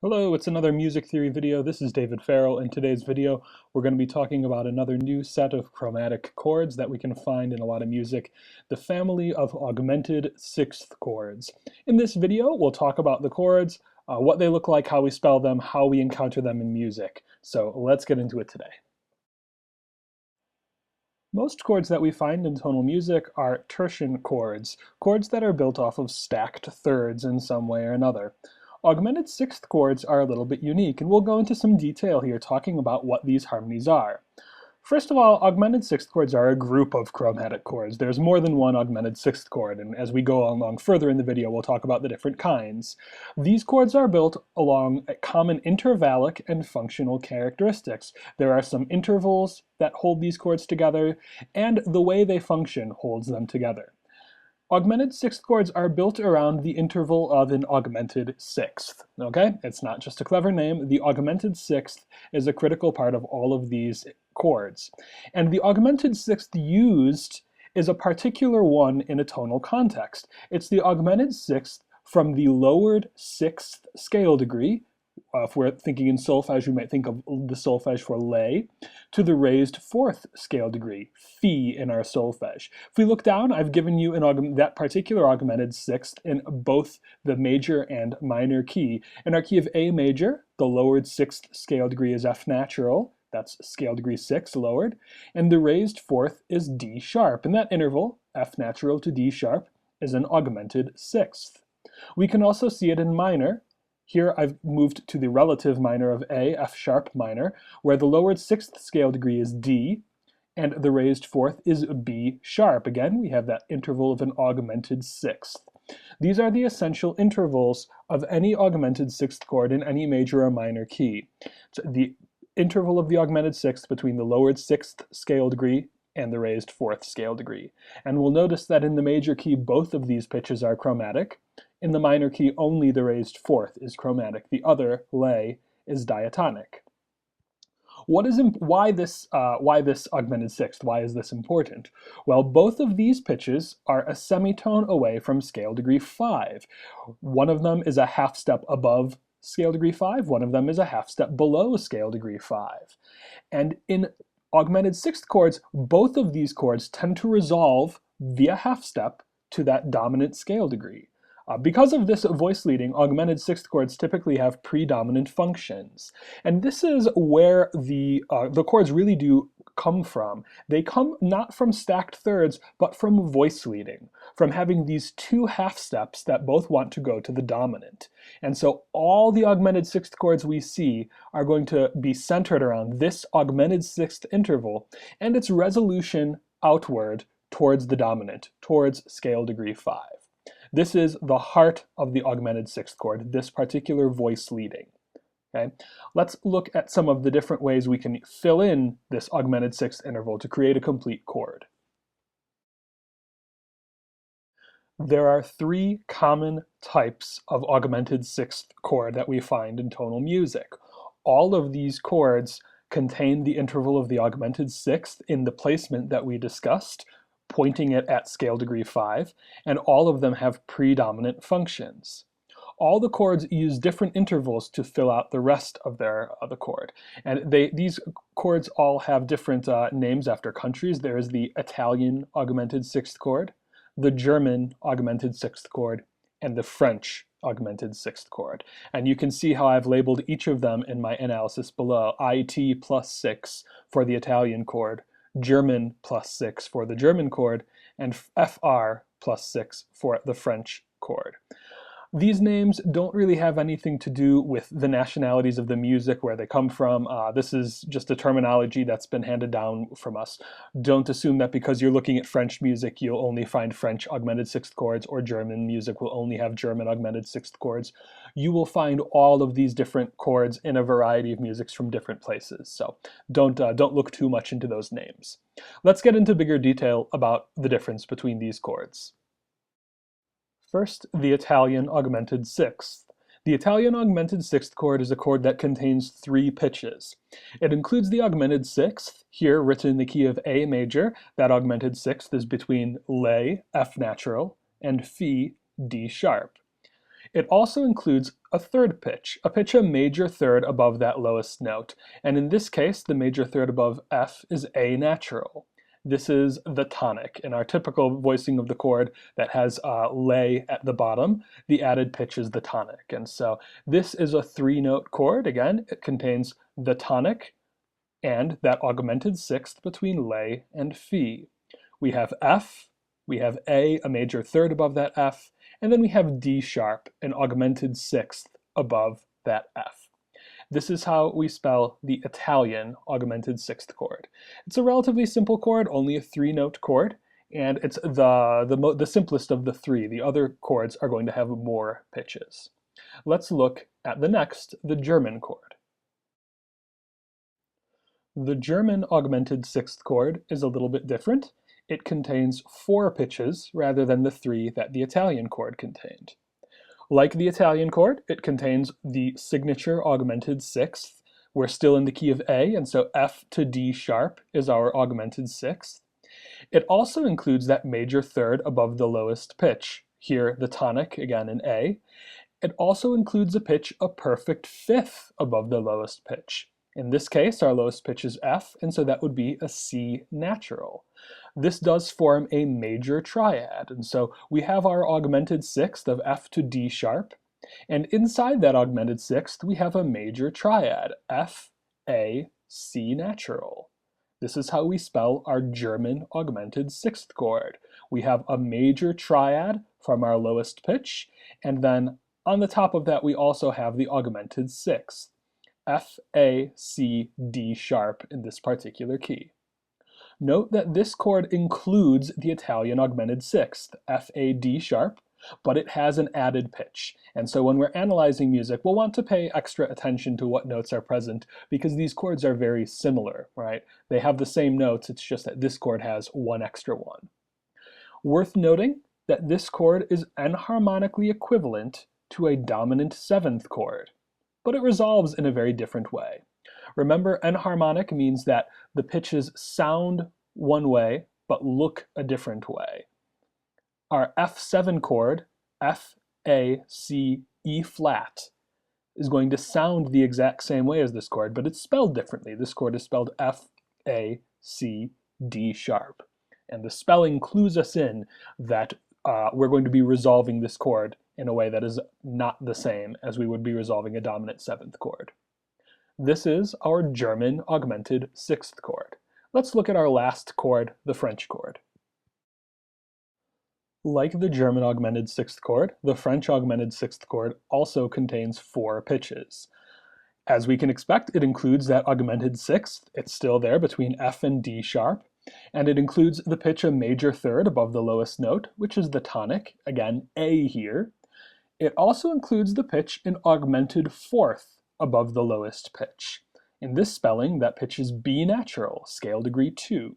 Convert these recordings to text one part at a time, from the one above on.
Hello, it's another music theory video. This is David Farrell. In today's video, we're going to be talking about another new set of chromatic chords that we can find in a lot of music, the family of augmented sixth chords. In this video, we'll talk about the chords, what they look like, how we spell them, how we encounter them in music. So let's get into it today. Most chords that we find in tonal music are tertian chords, chords that are built off of stacked thirds in some way or another. Augmented sixth chords are a little bit unique, and we'll go into some detail here talking about what these harmonies are. First of all, augmented sixth chords are a group of chromatic chords. There's more than one augmented sixth chord, and as we go along further in the video, we'll talk about the different kinds. These chords are built along common intervallic and functional characteristics. There are some intervals that hold these chords together, and the way they function holds them together. Augmented sixth chords are built around the interval of an augmented sixth. Okay, it's not just a clever name. The augmented sixth is a critical part of all of these chords. And the augmented sixth used is a particular one in a tonal context. It's the augmented sixth from the lowered sixth scale degree. If we're thinking in solfege, we might think of the solfege for lay, to the raised fourth scale degree, fi in our solfege. If we look down, I've given you that particular augmented sixth in both the major and minor key. In our key of A major, the lowered sixth scale degree is F natural, that's scale degree 6 lowered, and the raised fourth is D sharp. And that interval, F natural to D sharp, is an augmented sixth. We can also see it in minor. Here I've moved to the relative minor of A, F sharp minor, where the lowered sixth scale degree is D, and the raised fourth is B sharp. Again, we have that interval of an augmented sixth. These are the essential intervals of any augmented sixth chord in any major or minor key. So the interval of the augmented sixth between the lowered sixth scale degree and the raised fourth scale degree. And we'll notice that in the major key, both of these pitches are chromatic. In the minor key, only the raised fourth is chromatic. The other, lay, is diatonic. Why this augmented sixth? Why is this important? Well, both of these pitches are a semitone away from scale degree 5. One of them is a half step above scale degree 5. One of them is a half step below scale degree 5. And in augmented sixth chords, both of these chords tend to resolve via half step to that dominant scale degree. Because of this voice leading, augmented sixth chords typically have predominant functions. And this is where the chords really do come from. They come not from stacked thirds, but from voice leading, from having these two half steps that both want to go to the dominant. And so all the augmented sixth chords we see are going to be centered around this augmented sixth interval and its resolution outward towards the dominant, towards scale degree 5. This is the heart of the augmented sixth chord, this particular voice leading. Okay? Let's look at some of the different ways we can fill in this augmented sixth interval to create a complete chord. There are three common types of augmented sixth chord that we find in tonal music. All of these chords contain the interval of the augmented sixth in the placement that we discussed, pointing it at scale degree 5, and all of them have predominant functions. All the chords use different intervals to fill out the rest of the chord. And these chords all have different names after countries. There is the Italian augmented sixth chord, the German augmented sixth chord, and the French augmented sixth chord. And you can see how I've labeled each of them in my analysis below. IT plus 6 for the Italian chord, German plus 6 for the German chord, and FR plus 6 for the French chord. These names don't really have anything to do with the nationalities of the music, where they come from. This is just a terminology that's been handed down from us. Don't assume that because you're looking at French music, you'll only find French augmented sixth chords, or German music will only have German augmented sixth chords. You will find all of these different chords in a variety of musics from different places. So don't look too much into those names. Let's get into bigger detail about the difference between these chords. First, the Italian augmented sixth. The Italian augmented sixth chord is a chord that contains 3 pitches. It includes the augmented sixth, here written in the key of A major. That augmented sixth is between lay, F natural, and fi, D sharp. It also includes a third pitch, a major third above that lowest note. And in this case, the major third above F is A natural. This is the tonic. In our typical voicing of the chord that has lay at the bottom, the added pitch is the tonic. And so this is a three-note chord. Again, it contains the tonic and that augmented sixth between lay and fi. We have F, we have A, a major third above that F, and then we have D sharp, an augmented sixth above that F. This is how we spell the Italian augmented sixth chord. It's a relatively simple chord, only a three-note chord, and it's the simplest of the three. The other chords are going to have more pitches. Let's look at the next, the German chord. The German augmented sixth chord is a little bit different. It contains four pitches rather than the three that the Italian chord contained. Like the Italian chord, it contains the signature augmented sixth. We're still in the key of A, and so F to D sharp is our augmented sixth. It also includes that major third above the lowest pitch, here the tonic, again in A. It also includes a pitch a perfect fifth above the lowest pitch. In this case, our lowest pitch is F, and so that would be a C natural. This does form a major triad, and so we have our augmented sixth of F to D sharp, and inside that augmented sixth we have a major triad, F, A, C natural. This is how we spell our German augmented sixth chord. We have a major triad from our lowest pitch, and then on the top of that we also have the augmented sixth, F, A, C, D sharp in this particular key. Note that this chord includes the Italian augmented sixth, F, A, D sharp, but it has an added pitch. And so when we're analyzing music, we'll want to pay extra attention to what notes are present because these chords are very similar, right? They have the same notes, it's just that this chord has one extra one. Worth noting that this chord is enharmonically equivalent to a dominant seventh chord, but it resolves in a very different way. Remember, enharmonic means that the pitches sound one way, but look a different way. Our F7 chord, F, A, C, E flat, is going to sound the exact same way as this chord, but it's spelled differently. This chord is spelled F, A, C, D sharp. And the spelling clues us in that we're going to be resolving this chord in a way that is not the same as we would be resolving a dominant seventh chord. This is our German augmented sixth chord. Let's look at our last chord, the French chord. Like the German augmented sixth chord, the French augmented sixth chord also contains four pitches. As we can expect, it includes that augmented sixth. It's still there between F and D sharp, and it includes the pitch a major third above the lowest note, which is the tonic, again, A here. It also includes the pitch an augmented fourth above the lowest pitch. In this spelling, that pitch is B natural, scale degree 2.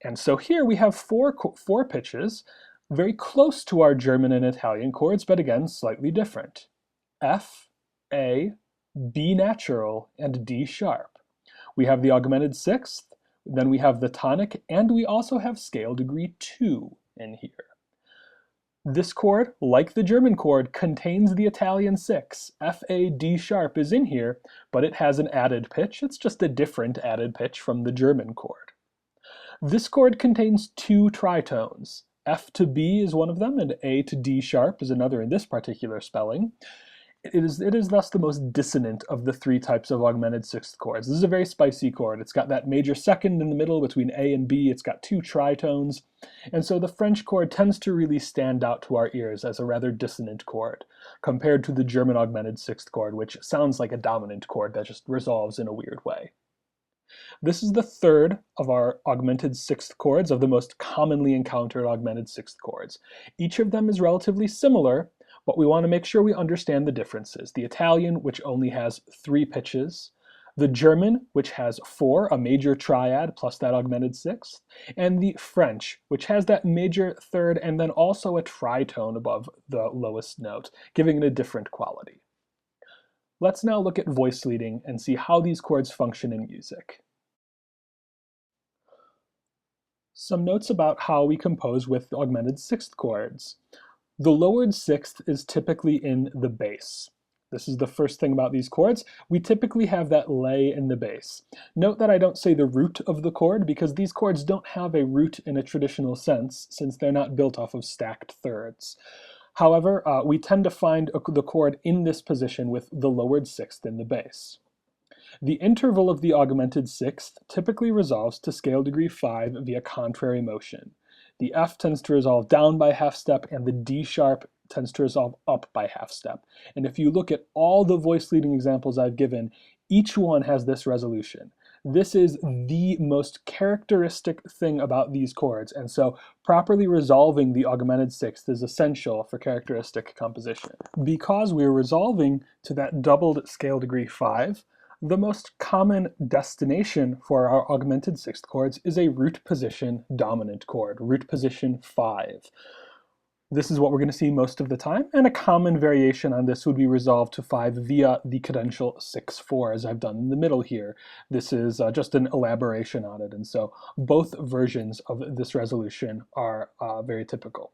And so here we have four pitches, very close to our German and Italian chords, but again, slightly different. F, A, B natural, and D sharp. We have the augmented sixth, then we have the tonic, and we also have scale degree 2 in here. This chord, like the German chord, contains the Italian six. F, A, D sharp is in here, but it has an added pitch. It's just a different added pitch from the German chord. This chord contains two tritones. F to B is one of them, and A to D sharp is another in this particular spelling. It is thus the most dissonant of the three types of augmented sixth chords. This is a very spicy chord. It's got that major second in the middle between A and B. It's got two tritones. And so the French chord tends to really stand out to our ears as a rather dissonant chord, compared to the German augmented sixth chord, which sounds like a dominant chord that just resolves in a weird way. This is the third of our augmented sixth chords, of the most commonly encountered augmented sixth chords. Each of them is relatively similar, but we want to make sure we understand the differences. The Italian, which only has 3 pitches, the German, which has 4, a major triad plus that augmented sixth, and the French, which has that major third and then also a tritone above the lowest note, giving it a different quality. Let's now look at voice leading and see how these chords function in music. Some notes about how we compose with augmented sixth chords. The lowered sixth is typically in the bass. This is the first thing about these chords. We typically have that lay in the bass. Note that I don't say the root of the chord because these chords don't have a root in a traditional sense since they're not built off of stacked thirds. However, we tend to find the chord in this position with the lowered sixth in the bass. The interval of the augmented sixth typically resolves to scale degree 5 via contrary motion. The F tends to resolve down by half step, and the D sharp tends to resolve up by half step. And if you look at all the voice leading examples I've given, each one has this resolution. This is the most characteristic thing about these chords, and so properly resolving the augmented sixth is essential for characteristic composition. Because we're resolving to that doubled scale degree 5, the most common destination for our augmented sixth chords is a root position dominant chord, root position 5. This is what we're going to see most of the time, and a common variation on this would be resolved to 5 via the cadential 6/4, as I've done in the middle here. This is just an elaboration on it, and so both versions of this resolution are very typical.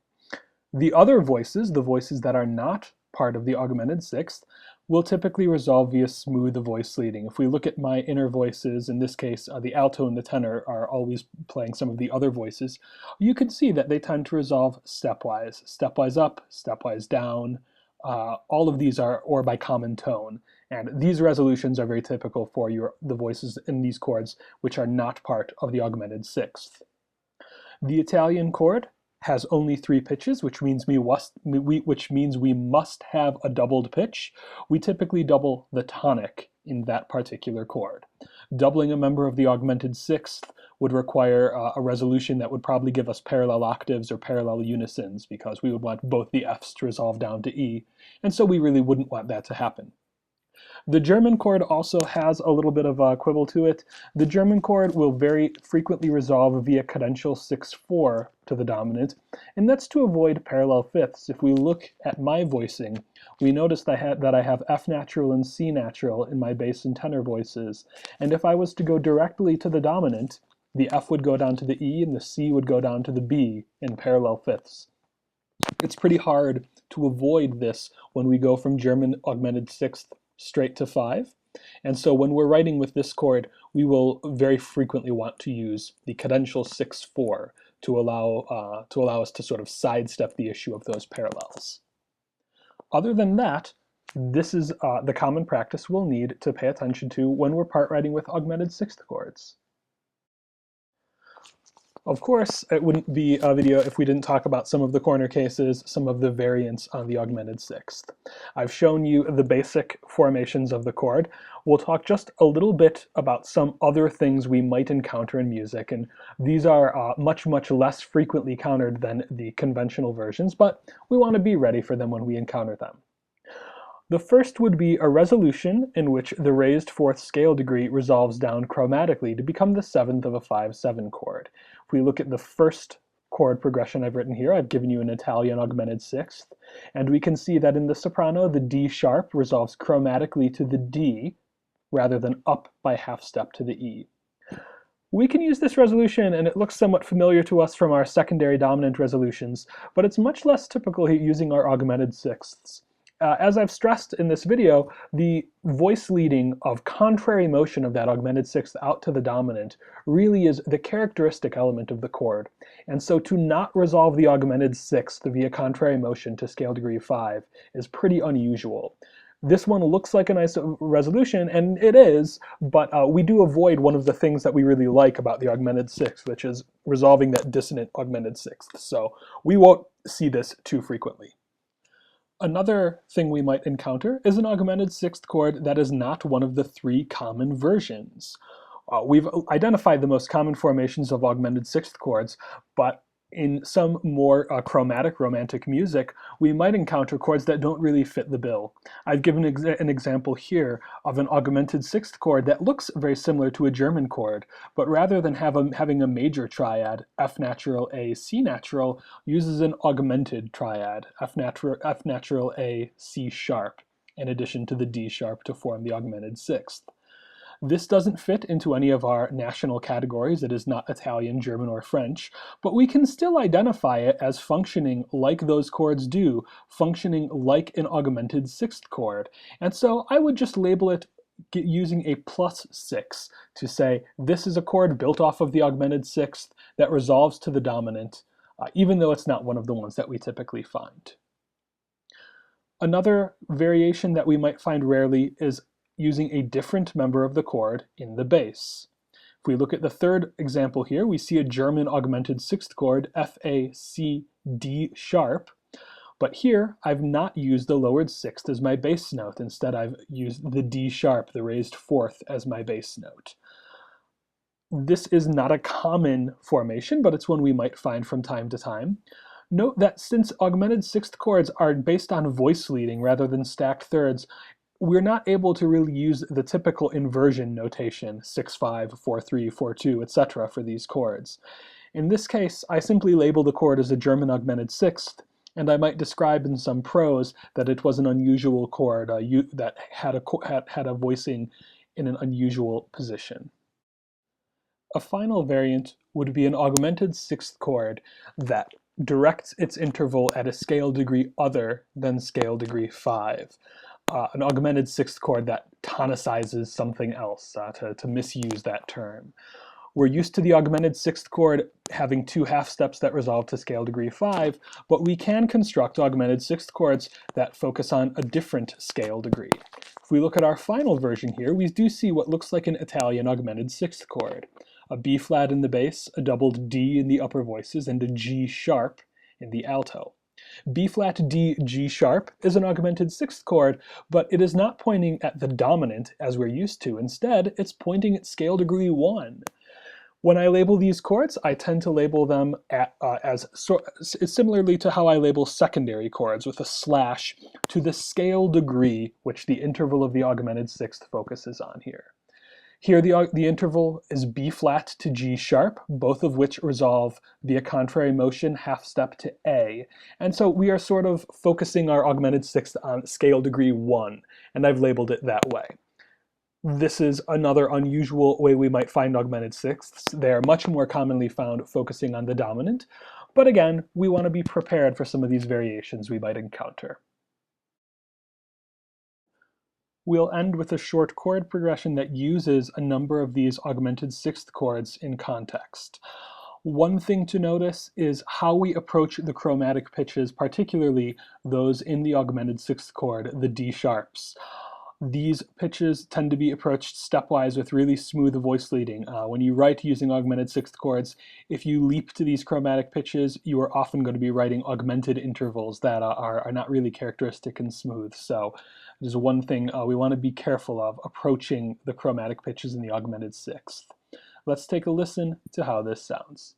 The other voices, the voices that are not part of the augmented sixth, will typically resolve via smooth voice leading. If we look at my inner voices, in this case, the alto and the tenor are always playing some of the other voices, you can see that they tend to resolve stepwise. Stepwise up, stepwise down. All of these are or by common tone. And these resolutions are very typical for the voices in these chords which are not part of the augmented sixth. The Italian chord has only 3 pitches, which means we must have a doubled pitch. We typically double the tonic in that particular chord. Doubling a member of the augmented sixth would require a resolution that would probably give us parallel octaves or parallel unisons, because we would want both the Fs to resolve down to E, and so we really wouldn't want that to happen. The German chord also has a little bit of a quibble to it. The German chord will very frequently resolve via cadential 6/4 to the dominant, and that's to avoid parallel fifths. If we look at my voicing, we notice that I have F natural and C natural in my bass and tenor voices, and if I was to go directly to the dominant, the F would go down to the E and the C would go down to the B in parallel fifths. It's pretty hard to avoid this when we go from German augmented sixth straight to 5. And so when we're writing with this chord, we will very frequently want to use the cadential 6/4 to allow us to sort of sidestep the issue of those parallels. Other than that, this is the common practice we'll need to pay attention to when we're part writing with augmented sixth chords. Of course, it wouldn't be a video if we didn't talk about some of the corner cases, some of the variants on the augmented sixth. I've shown you the basic formations of the chord. We'll talk just a little bit about some other things we might encounter in music, and these are much, much less frequently encountered than the conventional versions, but we want to be ready for them when we encounter them. The first would be a resolution in which the raised fourth scale degree resolves down chromatically to become the seventh of a 5/7 chord. If we look at the first chord progression I've written here, I've given you an Italian augmented sixth, and we can see that in the soprano, the D sharp resolves chromatically to the D rather than up by half step to the E. We can use this resolution, and it looks somewhat familiar to us from our secondary dominant resolutions, but it's much less typical using our augmented sixths. As I've stressed in this video, the voice leading of contrary motion of that augmented sixth out to the dominant really is the characteristic element of the chord. And so to not resolve the augmented sixth via contrary motion to scale degree 5 is pretty unusual. This one looks like a nice resolution, and it is, but we do avoid one of the things that we really like about the augmented sixth, which is resolving that dissonant augmented sixth. So we won't see this too frequently. Another thing we might encounter is an augmented sixth chord that is not one of the 3 common versions. We've identified the most common formations of augmented sixth chords, but in some more chromatic romantic music, we might encounter chords that don't really fit the bill. I've given an example here of an augmented sixth chord that looks very similar to a German chord, but rather than having a major triad, F natural, A, C natural, uses an augmented triad, F natural, A, C sharp, in addition to the D sharp to form the augmented sixth. This doesn't fit into any of our national categories. It is not Italian, German, or French, but we can still identify it as functioning like those chords do, functioning like an augmented sixth chord. And so I would just label it using a +6 to say this is a chord built off of the augmented sixth that resolves to the dominant, even though it's not one of the ones that we typically find. Another variation that we might find rarely is using a different member of the chord in the bass. If we look at the third example here, we see a German augmented sixth chord, F, A, C, D sharp. But here, I've not used the lowered sixth as my bass note. Instead, I've used the D sharp, the raised fourth, as my bass note. This is not a common formation, but it's one we might find from time to time. Note that since augmented sixth chords are based on voice leading rather than stacked thirds, we're not able to really use the typical inversion notation, 6-5, 4-3, 4-2, etc. for these chords. In this case, I simply label the chord as a German augmented sixth, and I might describe in some prose that it was an unusual chord that had a voicing in an unusual position. A final variant would be an augmented sixth chord that directs its interval at a scale degree other than scale degree 5. An augmented sixth chord that tonicizes something else, to misuse that term. We're used to the augmented sixth chord having two half steps that resolve to scale degree 5, but we can construct augmented sixth chords that focus on a different scale degree. If we look at our final version here, we do see what looks like an Italian augmented sixth chord. A B flat in the bass, a doubled D in the upper voices, and a G sharp in the alto. B flat D G sharp is an augmented sixth chord, but it is not pointing at the dominant as we're used to. Instead, it's pointing at scale degree 1. When I label these chords, I tend to label them similarly to how I label secondary chords, with a slash to the scale degree which the interval of the augmented sixth focuses on here. Here the interval is B flat to G sharp, both of which resolve via contrary motion half step to A. And so we are sort of focusing our augmented sixth on scale degree 1, and I've labeled it that way. This is another unusual way we might find augmented sixths. They are much more commonly found focusing on the dominant, but again, we want to be prepared for some of these variations we might encounter. We'll end with a short chord progression that uses a number of these augmented sixth chords in context. One thing to notice is how we approach the chromatic pitches, particularly those in the augmented sixth chord, the D sharps. These pitches tend to be approached stepwise with really smooth voice leading. When you write using augmented sixth chords, if you leap to these chromatic pitches, you are often going to be writing augmented intervals that are not really characteristic and smooth. So there's one thing we want to be careful of, approaching the chromatic pitches in the augmented sixth. Let's take a listen to how this sounds.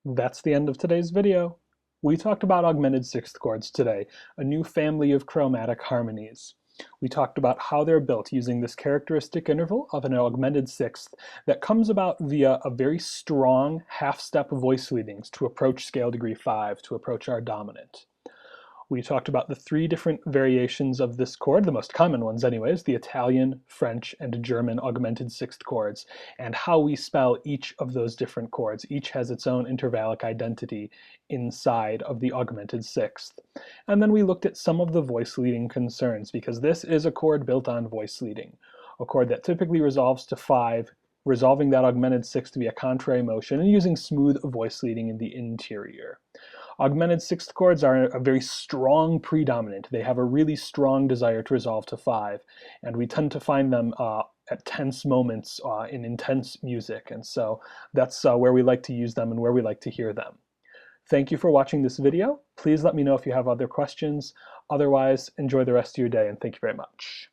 That's the end of today's video. We talked about augmented sixth chords today, a new family of chromatic harmonies. We talked about how they're built using this characteristic interval of an augmented sixth that comes about via a very strong half-step voice leadings to approach scale degree 5, to approach our dominant. We talked about the three different variations of this chord, the most common ones anyways, the Italian, French, and German augmented sixth chords, and how we spell each of those different chords. Each has its own intervallic identity inside of the augmented sixth. And then we looked at some of the voice leading concerns, because this is a chord built on voice leading, a chord that typically resolves to 5, resolving that augmented sixth via contrary motion and using smooth voice leading in the interior. Augmented sixth chords are a very strong predominant. They have a really strong desire to resolve to 5, and we tend to find them at tense moments in intense music, and so that's where we like to use them and where we like to hear them. Thank you for watching this video. Please let me know if you have other questions. Otherwise, enjoy the rest of your day, and thank you very much.